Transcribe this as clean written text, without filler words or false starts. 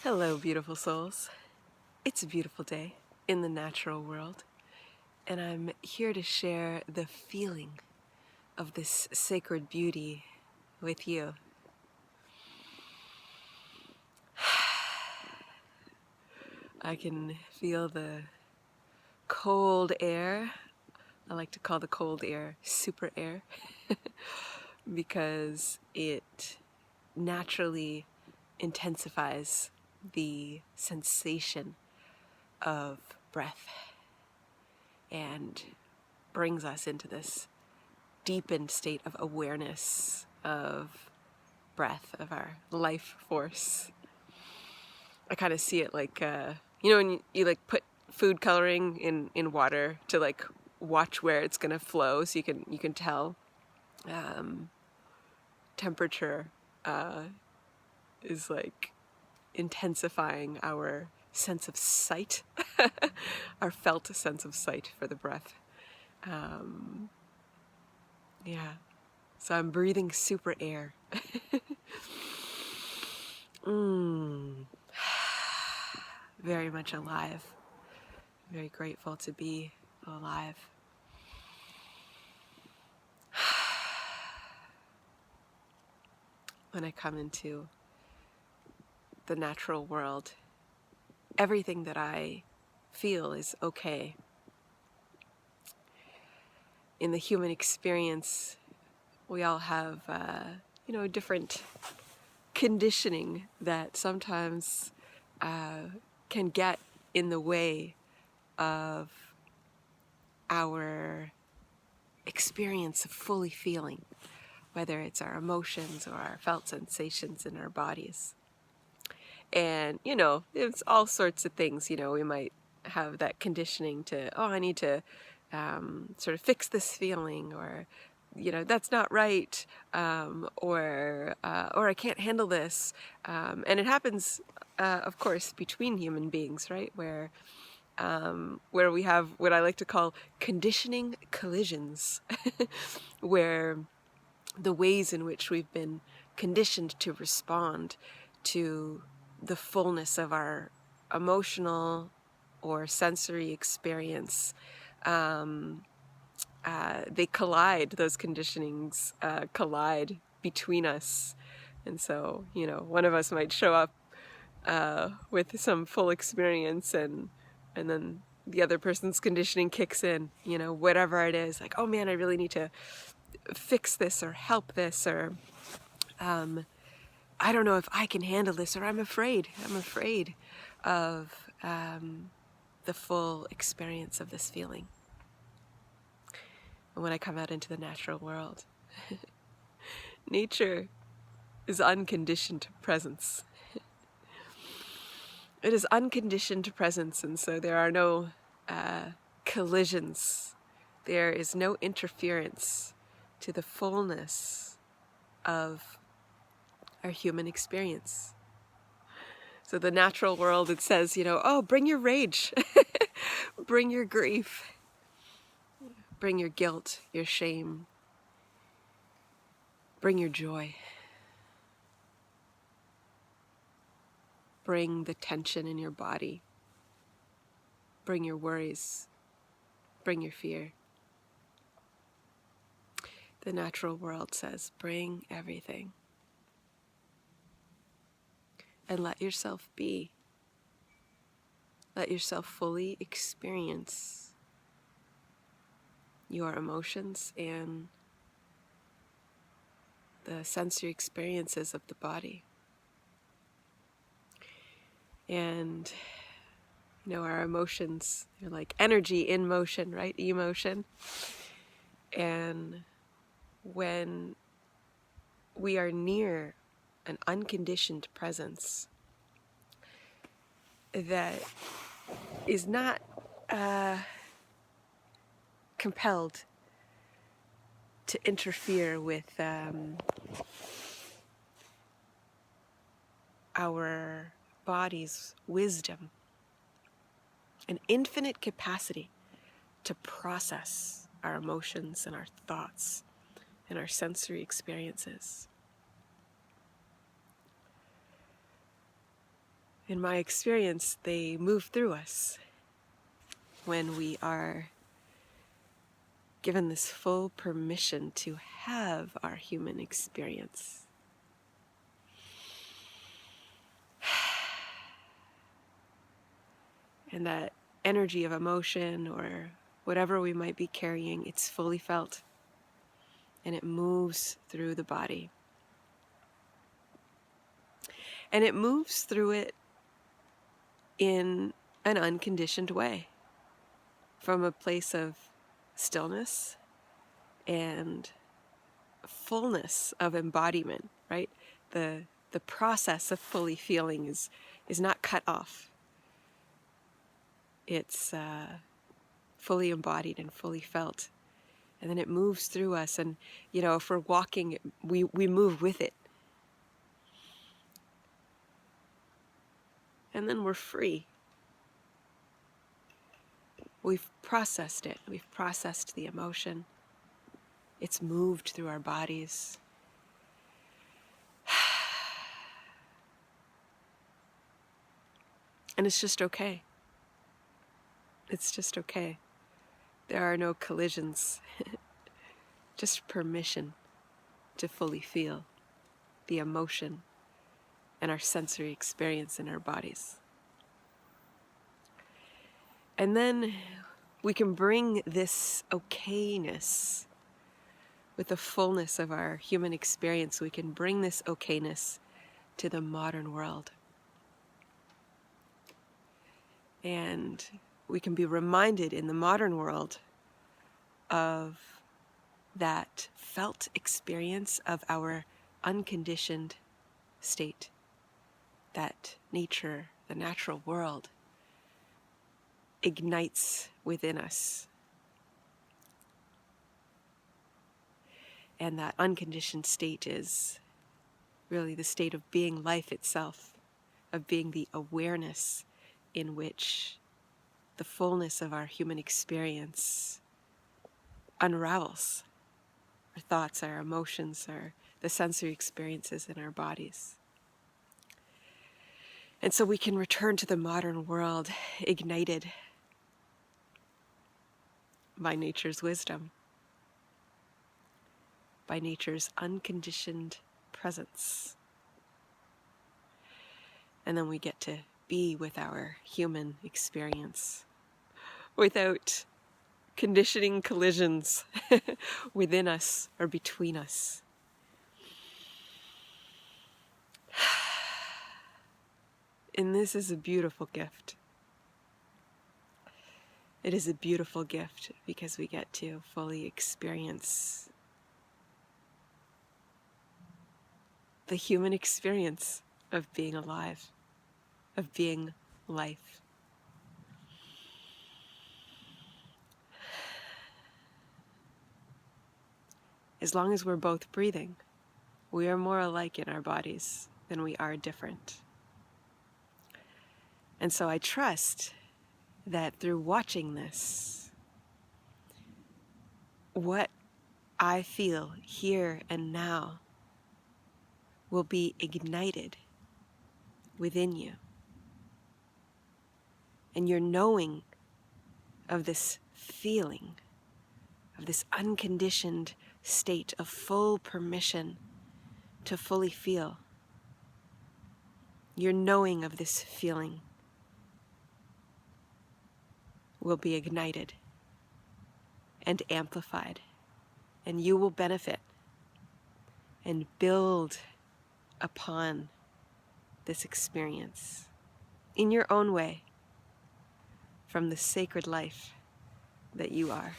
Hello, beautiful souls. It's a beautiful day in the natural world, and I'm here to share the feeling of this sacred beauty with you. I can feel the cold air. I like to call the cold air super air because it naturally intensifies the sensation of breath and brings us into this deepened state of awareness of breath, of our life force. I kind of see it like, when you like put food coloring in water to like watch where it's gonna flow, so you can tell. Temperature is like intensifying our sense of sight, our felt sense of sight for the breath. Yeah. So I'm breathing super air. Very much alive. Very grateful to be alive. When I come into the natural world, everything that I feel is okay. In the human experience, we all have, different conditioning that sometimes can get in the way of our experience of fully feeling, whether it's our emotions or our felt sensations in our bodies. And, it's all sorts of things. We might have that conditioning to, I need to sort of fix this feeling, or, that's not right, or I can't handle this. And it happens, of course, between human beings, right? Where we have what I like to call conditioning collisions, where the ways in which we've been conditioned to respond to the fullness of our emotional or sensory experience, they collide, those conditionings collide between us. And so, one of us might show up with some full experience, and then the other person's conditioning kicks in, whatever it is, like, oh man, I really need to fix this or help this, or I don't know if I can handle this, or I'm afraid of the full experience of this feeling. And when I come out into the natural world, nature is unconditioned presence. It is unconditioned presence, and so there are no collisions. There is no interference to the fullness of our human experience. So the natural world, it says, bring your rage, bring your grief, bring your guilt, your shame, bring your joy, bring the tension in your body, bring your worries, bring your fear. The natural world says, bring everything. And let yourself be. Let yourself fully experience your emotions and the sensory experiences of the body. And, our emotions, they're like energy in motion, right? Emotion. And when we are near an unconditioned presence that is not compelled to interfere with our body's wisdom, an infinite capacity to process our emotions and our thoughts and our sensory experiences. In my experience, they move through us when we are given this full permission to have our human experience. And that energy of emotion or whatever we might be carrying, it's fully felt and it moves through the body. And it moves through it in an unconditioned way, from a place of stillness and fullness of embodiment, right? The process of fully feeling is not cut off. It's fully embodied and fully felt. And then it moves through us. And, if we're walking, we move with it. And then we're free. We've processed it. We've processed the emotion. It's moved through our bodies. And it's just okay. It's just okay. There are no collisions. Just permission to fully feel the emotion and our sensory experience in our bodies. And then we can bring this okayness with the fullness of our human experience. We can bring this okayness to the modern world. And we can be reminded in the modern world of that felt experience of our unconditioned state, that nature, the natural world, ignites within us. And that unconditioned state is really the state of being life itself, of being the awareness in which the fullness of our human experience unravels. Our thoughts, our emotions, the sensory experiences in our bodies. And so we can return to the modern world ignited by nature's wisdom, by nature's unconditioned presence. And then we get to be with our human experience without conditioning collisions within us or between us. And this is a beautiful gift. It is a beautiful gift because we get to fully experience the human experience of being alive, of being life. As long as we're both breathing, we are more alike in our bodies than we are different. And so I trust that through watching this, what I feel here and now will be ignited within you. And your knowing of this feeling, of this unconditioned state of full permission to fully feel, your knowing of this feeling will be ignited and amplified, and you will benefit and build upon this experience in your own way from the sacred life that you are.